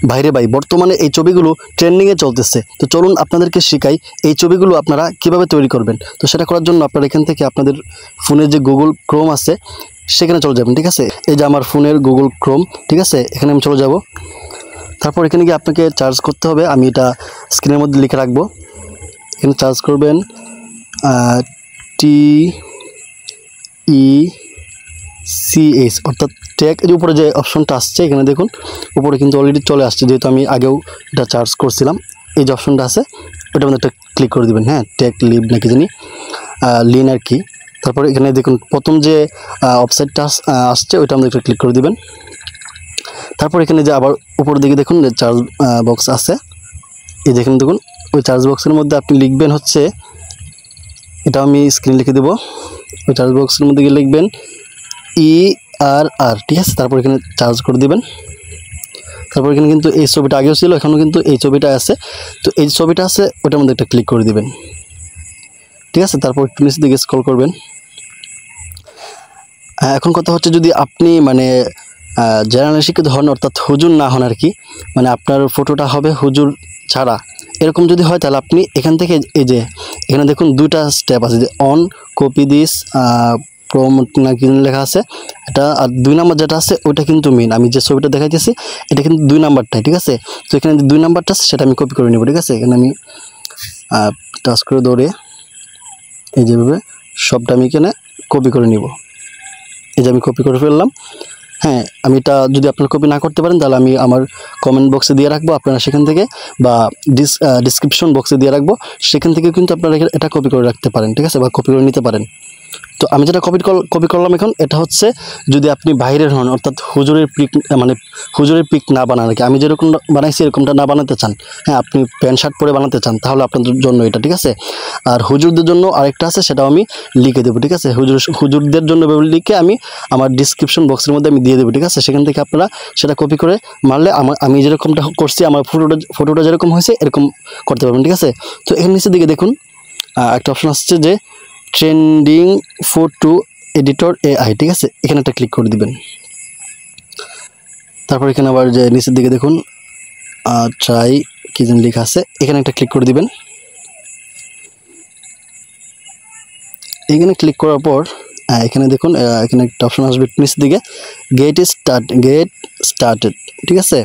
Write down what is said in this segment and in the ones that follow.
ভাইরে ভাই বর্তমানে এই ছবিগুলো ট্রেন্ডিংয়ে চলতেছে। তো চলুন আপনাদেরকে শেখাই এই ছবিগুলো আপনারা কিভাবে তৈরি করবেন। তো সেটা করার জন্য আপনারা এখান থেকে আপনাদের ফোনের যে গুগল ক্রোম আছে সেখানে চলে যাবেন, ঠিক আছে। এই যে আমার ফোনের গুগল ক্রোম, ঠিক আছে, এখানে আমি চলে যাব। তারপর এখানে গিয়ে আপনাকে চার্জ করতে হবে, আমি এটা স্ক্রিনের মধ্যে লিখে রাখবো। এখানে চার্জ করবেন TECH অর্থাৎ ট্যাগ। এর উপরে যে অপশনটা আসছে এখানে দেখুন, উপরে কিন্তু অলরেডি চলে আসছে, যেহেতু আমি আগেও এটা চার্জ করছিলাম। এই যে অপশনটা আছে ওটার মধ্যে একটা ক্লিক করে দেবেন, হ্যাঁ, ট্যাগ লিভ নাকি জানি, লিন আর কি। তারপরে এখানে দেখুন প্রথম যে ওয়েবসাইটটা আসছে ওইটার মধ্যে একটা ক্লিক করে দেবেন। তারপর এখানে যে আবার উপরের দিকে দেখুন যে চার্জ বক্স আছে, এই দেখুন দেখুন ওই চার্জ বক্সের মধ্যে আপনি লিখবেন হচ্ছে, এটা আমি স্ক্রিন লিখে দেবো। ওই চার্জ বক্সের মধ্যে গিয়ে লিখবেন ERR, ঠিক আছে। তারপর এখানে চার্জ করে দেবেন। তারপর এখানে কিন্তু এই ছবিটা আগেও ছিল, এখনও কিন্তু এই ছবিটা আছে। তো এই ছবিটা আছে ওটার মধ্যে একটা ক্লিক করে দেবেন, ঠিক আছে। তারপর একটু নিচের দিকে স্ক্রল করবেন। এখন কথা হচ্ছে, যদি আপনি মানে জেনারেল শিক্ষিত হন অর্থাৎ হুজুর না হন আর কি, মানে আপনার ফটোটা হবে হুজুর ছাড়া, এরকম যদি হয় তাহলে আপনি এখান থেকে এই যে এখানে দেখুন দুইটা স্টেপ আছে, যে অন কপি দিস প্রমোট না কি লেখা আছে এটা, আর 2 নাম্বার যেটা আছে ওইটা কিন্তু মেন। আমি যে ছবিটা দেখাইতেছি এটা কিন্তু 2 নাম্বারটাই, ঠিক আছে। তো এখানে যে 2 নাম্বারটা আছে সেটা আমি কপি করে নেব, ঠিক আছে। এখানে আমি টাচ করে ধরে এই যেভাবে সবটা আমি এখানে কপি করে নিব। এই যে আমি কপি করে ফেললাম। হ্যাঁ, আমি এটা যদি আপনারা কপি না করতে পারেন তাহলে আমি আমার কমেন্ট বক্সে দিয়ে রাখবো, আপনারা সেখান থেকে, বা ডিসক্রিপশন বক্সে দিয়ে রাখবো, সেখান থেকে কিন্তু আপনারা এটা কপি করে রাখতে পারেন, ঠিক আছে, বা কপি করে নিতে পারেন। তো আমি যেটা কপি করলাম এখন, এটা হচ্ছে যদি আপনি বাইরের হন অর্থাৎ হুজুরের পিক, মানে হুজুরের পিক না বানান আর কি, আমি যেরকম বানাইছি এরকমটা না বানাতে চান, হ্যাঁ, আপনি প্যান্ট শার্ট পরে বানাতে চান, তাহলে আপনাদের জন্য এটা, ঠিক আছে। আর হুজুরদের জন্য আরেকটা আছে, সেটাও আমি লিখে দেবো, ঠিক আছে। হুজুরদের জন্য লিখে আমি আমার ডিসক্রিপশন বক্সের মধ্যে আমি দিয়ে দেবো, ঠিক আছে। সেখান থেকে আপনারা সেটা কপি করে মারলে আমি যেরকমটা করছি, আমার ফটোটা যেরকম হয়েছে এরকম করতে পারবেন, ঠিক আছে। তো এখানে নিচের দিকে দেখুন একটা অপশন আসছে যে ট্রেন্ডিং ফটো এডিটর AI, ঠিক আছে, এখানে একটা ক্লিক করে দিবেন। তারপর এখানে আবার যে নিচের দিকে দেখুন ট্রাই কি যেন লেখা আছে, এখানে একটা ক্লিক করে দিবেন। এখানে ক্লিক করার পর এখানে দেখুন এখানে একটা অপশন আসবে নিচের দিকে, গেট স্টার্টেড, ঠিক আছে।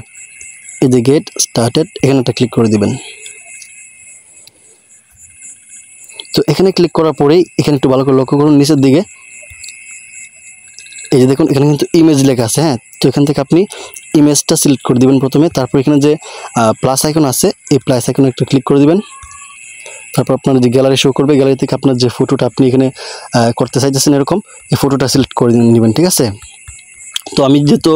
এই যে গেট স্টার্টেড, এখানে একটা ক্লিক করে দিবেন। তো এখানে ক্লিক করার পরেই এখানে একটু ভালো করে লক্ষ্য করুন নিচের দিকে, এই যে দেখুন এখানে কিন্তু ইমেজ লেখা আছে, হ্যাঁ। তো এখান থেকে আপনি ইমেজটা সিলেক্ট করে দিবেন প্রথমে। তারপর এখানে যে প্লাস আইকন আছে এই প্লাস আইকনে একটা ক্লিক করে দিবেন। তারপর আপনার যে গ্যালারি শো করবে, গ্যালারি থেকে আপনার যে ফটোটা আপনি এখানে করতে চাইতেছেন এরকম, এই ফটোটা সিলেক্ট করে নেবেন, ঠিক আছে। তো আমি যেহেতু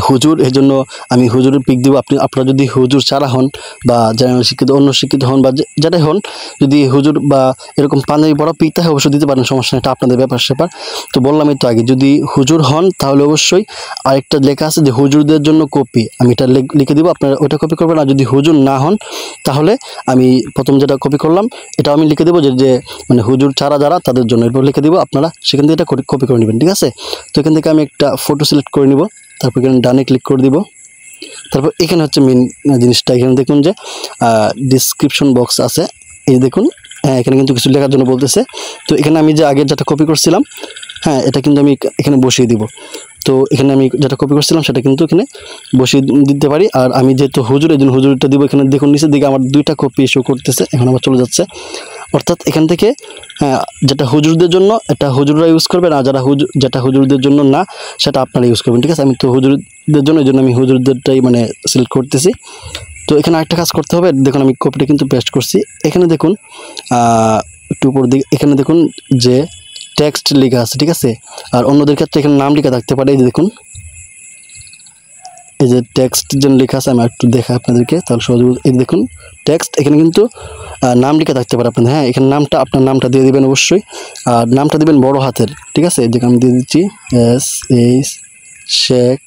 হুজুর, এই জন্য আমি হুজুরের পিক দিব। আপনারা যদি হুজুর ছাড়া হন বা জেনারেল শিক্ষিত, অন্য শিক্ষিত হন বা যেটাই হন, যদি হুজুর বা এরকম পাঞ্জাবি পরা পিক থাকে অবশ্যই দিতে পারেন, সমস্যা নেই, এটা আপনাদের ব্যাপার স্যাপার। তো বললামই তো আগে, যদি হুজুর হন তাহলে অবশ্যই আরেকটা লেখা আছে যে হুজুরদের জন্য কপি, আমি এটা লিখে দিব, আপনারা ওইটা কপি করবেন। আর যদি হুজুর না হন তাহলে আমি প্রথম যেটা কপি করলাম এটাও আমি লিখে দেবো, যে মানে হুজুর ছাড়া যারা তাদের জন্য, এরপর লিখে দিব, আপনারা সেখান থেকে এটা কপি করে নেবেন, ঠিক আছে। তো এখান থেকে আমি একটা ফটো সিলেক্ট করে নিব, তারপর এখানে ডানে ক্লিক করে দিব। তারপর এখানে হচ্ছে মেন জিনিসটা, এখানে দেখুন যে ডিসক্রিপশন বক্স আছে, এই দেখুন, হ্যাঁ, এখানে কিন্তু কিছু লেখার জন্য বলতেছে। তো এখানে আমি যে আগে যেটা কপি করছিলাম, হ্যাঁ, এটা কিন্তু আমি এখানে বসিয়ে দিব। তো এখানে আমি যেটা কপি করছিলাম সেটা কিন্তু এখানে বসিয়ে দিতে পারি। আর আমি যেহেতু হুজুর, এই জন্য হুজুরটা দিব। এখানে দেখুন নিচের দিকে আমার 2টা কপি শো করতেছে, এখন আমার চলে যাচ্ছে। অর্থাৎ এখান থেকে যেটা হুজুরদের জন্য এটা হুজুররা ইউজ করবেন, আর যেটা হুজুরদের জন্য না সেটা আপনারা ইউজ করবেন, ঠিক আছে। আমি তো হুজুরদের জন্য, এই জন্য আমি হুজুরদেরটাই মানে সিলেক্ট করতেছি। তো এখানে আরেকটা কাজ করতে হবে, দেখুন আমি কপিটা কিন্তু পেস্ট করছি। এখানে দেখুন একটু উপর দিকে এখানে দেখুন যে টেক্সট লেখা আছে, ঠিক আছে। আর অন্যদের ক্ষেত্রে এখানে নাম লেখা থাকতে পারে, এই যে দেখুন এই যে টেক্সট যেন লেখা আছে, আমি একটু দেখাই আপনাদেরকে তাহলে সহজে। এই দেখুন টেক্সট, এখানে কিন্তু নাম লেখা থাকতে পারে আপনাদের, হ্যাঁ। এখানে আপনার নামটা দিয়ে দিবেন অবশ্যই, আর নামটা দিবেন বড় হাতের, ঠিক আছে। এই যে আমি দিয়ে দিচ্ছি SH শেখ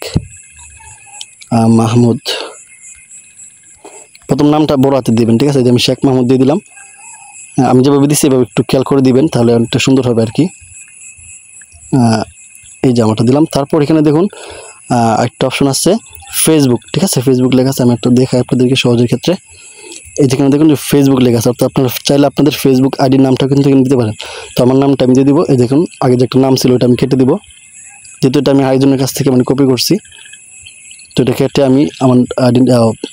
মাহমুদ, প্রথম নামটা বড় হাতে দিবেন, ঠিক আছে। এই যে আমি শেখ মাহমুদ দিয়ে দিলাম। আমি যেভাবে দিচ্ছি এভাবে একটু খেয়াল করে দিবেন, তাহলে অনেকটা সুন্দর হবে আর কি। এই যে আমারটা দিলাম। তারপর এখানে দেখুন একটা অপশন আছে ফেসবুক, ঠিক আছে, ফেসবুক লেখা আছে, আমি একটা দেখাই আপনাদেরকে সহজের ক্ষেত্রে। এই যেখানে দেখুন যে ফেসবুক লেখা আছে, অর্থাৎ আপনারা চাইলে আপনাদের ফেসবুক আইডির নামটা কিন্তু এখানে দিতে পারেন। তো আমার নামটা আমি দিয়ে দিব। এই দেখুন আগে যে একটা নাম ছিল ওটা আমি কেটে দিব, যেহেতু এটা আমি আরেকজনের কাছ থেকে মানে কপি করছি। তো এটা কেটে আমি আমার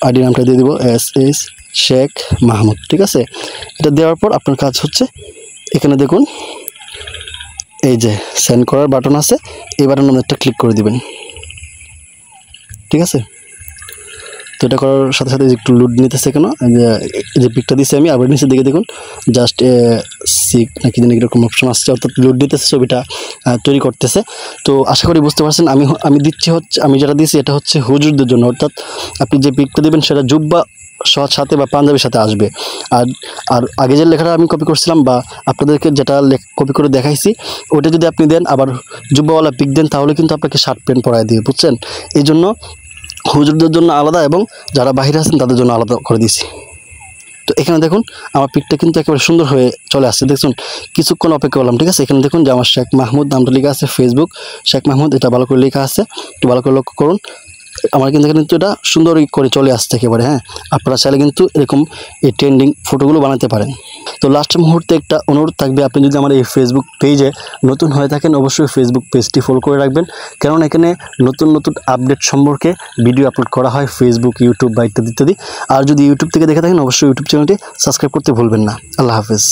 আইডি নামটা দিয়ে দিব SS শেখ মাহমুদ, ঠিক আছে। এটা দেওয়ার পর আপনার কাজ হচ্ছে এখানে দেখুন এই যে সেন্ড করার বাটন আছে, এই বাটনের মধ্যে একটা ক্লিক করে দিবেন, ঠিক আছে। তো এটা করার সাথে সাথে একটু লোড নিতেছে কেন, যে পিকটা দিচ্ছি আমি, আবার নিচের দিকে দেখুন জাস্ট সিক নাকি যেন এরকম অপশন আসছে, অর্থাৎ লোড দিতেছে, ছবিটা তৈরি করতেছে। তো আশা করি বুঝতে পারছেন আমি দিচ্ছি হচ্ছে, আমি যেটা দিচ্ছি এটা হচ্ছে হুজুরদের জন্য, অর্থাৎ আপনি যে পিকটা দেবেন সেটা জুব্বা সাথে বা পাঞ্জাবির সাথে আসবে। আর আর আগে যে লেখাটা আমি কপি করছিলাম বা আপনাদেরকে যেটা কপি করে দেখাইছি ওটা যদি আপনি দেন, আবার জুব্বাওয়ালা পিক দেন, তাহলে কিন্তু আপনাকে শার্ট প্যান্ট পরায় দিবে, বুঝছেন। এই জন্য হুজুরদের জন্য আলাদা এবং যারা বাইরে আছেন তাদের জন্য আলাদা করে দিয়েছি। তো এখানে দেখুন আমার পিকটা কিন্তু একেবারে সুন্দর হয়ে চলে আসছে, দেখুন কিছুক্ষণ অপেক্ষা করলাম, ঠিক আছে। এখানে দেখুন যে আমার শেখ মাহমুদ নামটা লেখা আছে, ফেসবুক শেখ মাহমুদ, এটা ভালো করে লেখা আছে, একটু ভালো করে লক্ষ্য করুন। আমার কিন্তু এখানে কিন্তু এটা সুন্দর করে চলে আসছে একেবারে। হ্যাঁ, আপনারা চাইলে কিন্তু এরকম এই ট্রেন্ডিং ফটোগুলো বানাতে পারেন। তো লাস্ট মুহূর্তে একটা অনুরোধ থাকবে, আপনি যদি আমার এই ফেসবুক পেজে নতুন হয়ে থাকেন অবশ্যই ফেসবুক পেজটি ফলো করে রাখবেন, কারণ এখানে নতুন নতুন আপডেট সম্পর্কে ভিডিও আপলোড করা হয় ফেসবুক, ইউটিউব বা ইত্যাদি ইত্যাদি। আর যদি ইউটিউব থেকে দেখে থাকেন অবশ্যই ইউটিউব চ্যানেলটি সাবস্ক্রাইব করতে ভুলবেন না। আল্লাহ হাফেজ।